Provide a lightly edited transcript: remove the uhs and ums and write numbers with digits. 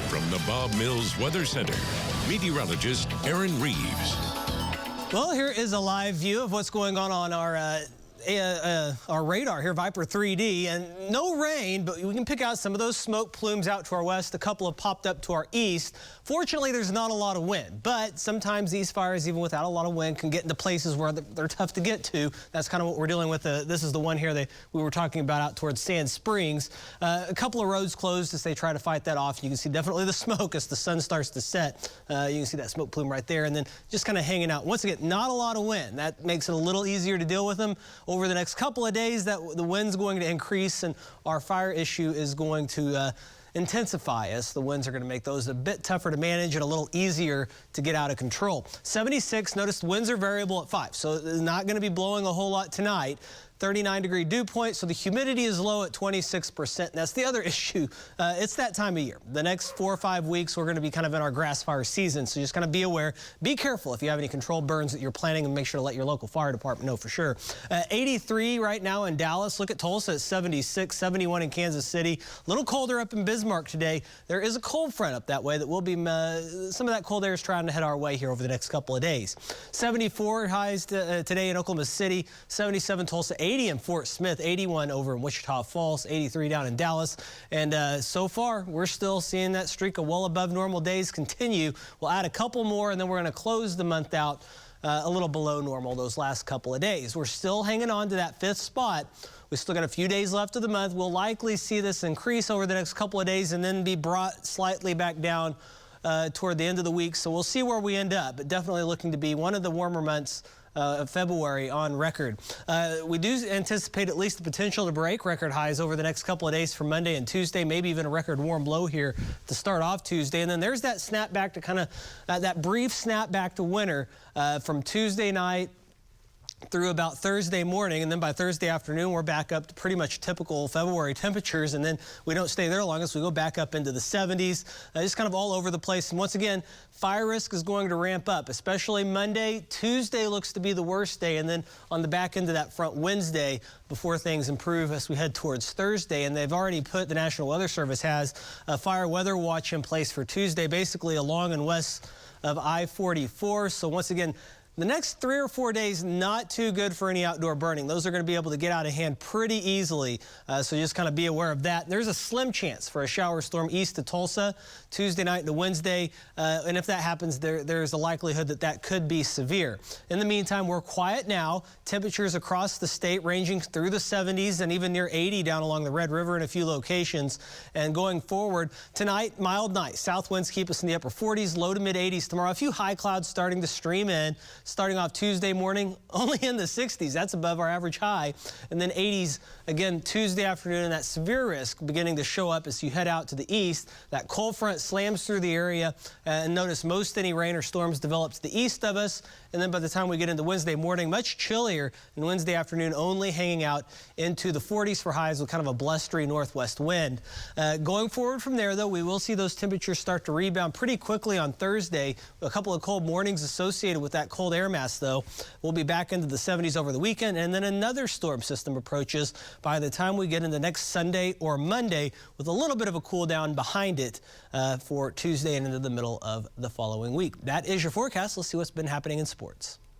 From the Bob Mills Weather Center, meteorologist Aaron Reeves. Well, here is a live view of what's going on our radar here, Viper 3D, and no rain, but we can pick out some of those smoke plumes out to our west. A couple have popped up to our east. Fortunately, there's not a lot of wind, but sometimes these fires, even without a lot of wind, can get into places where they're tough to get to. That's kind of what we're dealing with. This is the one here we were talking about out towards Sand Springs. A couple of roads closed as they try to fight that off. You can see definitely the smoke as the sun starts to set. You can see that smoke plume right there, and then just kind of hanging out. Once again, not a lot of wind. That makes it a little easier to deal with them. Over the next couple of days, the wind's going to increase, and our fire issue is going to intensify as the winds are going to make those a bit tougher to manage and a little easier to get out of control. 76, notice winds are variable at 5, so it's not going to be blowing a whole lot tonight. 39-degree dew point, so the humidity is low at 26%. And that's the other issue. It's that time of year. The next 4 or 5 weeks, we're going to be kind of in our grass fire season, so just kind of be aware. Be careful if you have any controlled burns that you're planning, and make sure to let your local fire department know for sure. 83 right now in Dallas. Look at Tulsa at 76, 71 in Kansas City. A little colder up in Bismarck today. There is a cold front up that way that will be, some of that cold air is trying to head our way here over the next couple of days. 74 highs today in Oklahoma City, 77 Tulsa, 80 in Fort Smith, 81 over in Wichita Falls, 83 down in Dallas. And so far, we're still seeing that streak of well above normal days continue. We'll add a couple more, and then we're going to close the month out a little below normal those last couple of days. We're still hanging on to that 5th spot. We still got a few days left of the month. We'll likely see this increase over the next couple of days and then be brought slightly back down toward the end of the week. So we'll see where we end up, but definitely looking to be one of the warmer months of February on record. We do anticipate at least the potential to break record highs over the next couple of days for Monday and Tuesday, maybe even a record warm low here to start off Tuesday. And then there's that snap back to kind of that brief snap back to winter from Tuesday night through about Thursday morning, and then by Thursday afternoon, we're back up to pretty much typical February temperatures, and then we don't stay there long as we go back up into the 70s, just kind of all over the place. And once again, fire risk is going to ramp up, especially Monday. Tuesday looks to be the worst day, and then on the back end of that front, Wednesday, before things improve as we head towards Thursday. And they've already put, the National Weather Service has a fire weather watch in place for Tuesday, basically along and west of I-44. So once again, the next 3 or 4 days, not too good for any outdoor burning. Those are going to be able to get out of hand pretty easily, so just kind of be aware of that. There's a slim chance for a shower storm east of Tulsa Tuesday night into Wednesday, and if that happens, there's a likelihood that could be severe. In the meantime, we're quiet now. Temperatures across the state ranging through the 70s and even near 80 down along the Red River in a few locations. And going forward, tonight, mild night. South winds keep us in the upper 40s, low to mid 80s tomorrow. A few high clouds starting to stream in. Starting off Tuesday morning, only in the 60s. That's above our average high. And then 80s again Tuesday afternoon, and that severe risk beginning to show up as you head out to the east. That cold front slams through the area, and notice most any rain or storms develop to the east of us. And then by the time we get into Wednesday morning, much chillier, and Wednesday afternoon only hanging out into the 40s for highs with kind of a blustery northwest wind. Going forward from there, though, we will see those temperatures start to rebound pretty quickly on Thursday. A couple of cold mornings associated with that cold air mass, though. We'll be back into the 70s over the weekend, and then another storm system approaches by the time we get into next Sunday or Monday, with a little bit of a cool down behind it for Tuesday and into the middle of the following week. That is your forecast. Let's see what's been happening in sports.